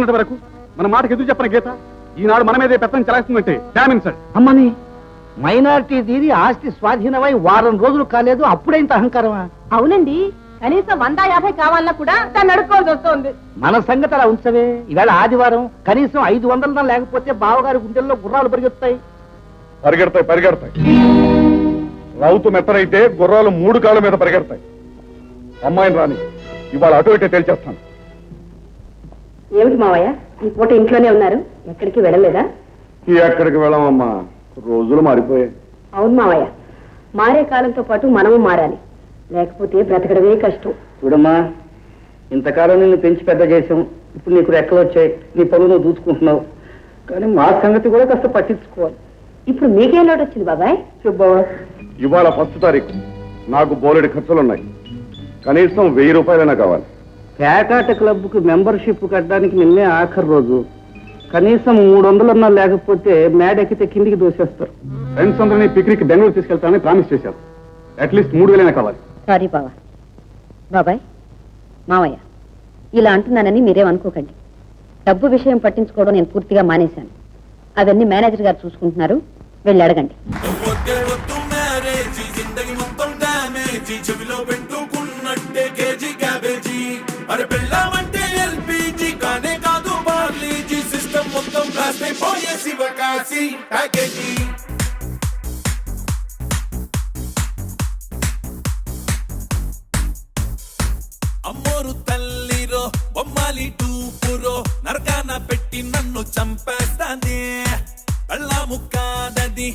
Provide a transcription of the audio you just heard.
మొన్నటి వరకు మన మాటకు ఎదురు చెప్పిన గీత ఈనాడు మన మీదే పెత్తనం చెలాయిస్తుందంటే డామిన్ సార్. అమ్మని మైనారిటీ దీని ఆస్తి స్వాధీనమై వారం రోజులు కాలేదు అప్పుడే ఇంత అహంకారమా? అవునండి, కనీసం 150 కావాలన్నా కూడా తను అడుక్కోవాల్సి వస్తుంది. మన సంగతి అలా ఉంచవే. ఈవేళ ఆదివారం కనీసం 500 లేకపోతే బావగారి గుండెల్లో గుర్రాలు పరిగెత్తాయి. పరిగెడతాయి. రౌతు మెత్తనైతే గుర్రాలు 3 కాళ్ళ మీద పరిగెడతాయి. అమ్మాయిని రాని ఇవాళ అటు ఇటే తేల్చేస్తాను. ఏమిటి మావయ్య, ఈ పూట ఇంట్లోనే ఉన్నారు, ఎక్కడికి వెళ్ళలేదా? ఎక్కడికి వెళ్ళామమ్మా, రోజులు మారిపోయాయి. అవును మావయ్య, మారే కాలంతో పాటు మనము మారాలి, లేకపోతే బ్రతకడమే కష్టం. చూడమ్మా, ఇంతకాలం నిన్ను పెంచి పెద్ద చేసాం, ఇప్పుడు నీకు రెక్కలు వచ్చాయి, నీ పనులు నువ్వు దూచుకుంటున్నావు, కానీ మా సంగతి కూడా కాస్త పట్టించుకోవాలి. ఇప్పుడు మీకేం లోటు వచ్చింది బాబాయ్? చెప్పావా? ఇవాళ 1వ తారీఖు, నాకు బోలెడు ఖర్చులున్నాయి. కనీసం 1000 రూపాయలైనా కావాలి. పేకాట క్లబ్ కు మెంబర్షిప్ కట్టడానికి నిన్నే ఆఖరి రోజు. కనీసం 300 లేకపోతే మేడెక్కితే కిందికి దోసేస్తారు. ఫ్రెండ్స్ అందరినీ పిక్నిక్ బెంగళూరు తీసుకెళ్తానని ప్రామిస్ చేశారు. అట్లీస్ట్ 3000 కావాలి. సారీ బావా. బాబాయ్, మావయ్య, ఇలా అంటున్నానని మీరేమనుకోకండి. డబ్బు విషయం పట్టించుకోవడం నేను పూర్తిగా మానేశాను. అవన్నీ మేనేజర్ గారు చూసుకుంటున్నారు, వెళ్ళి అడగండి. అమ్మోరు తల్లిరో బొమ్మాలి టూపురో నరకాన పెట్టి నన్ను చంపేస్తాంది. కళ్ళ ముక్కాదది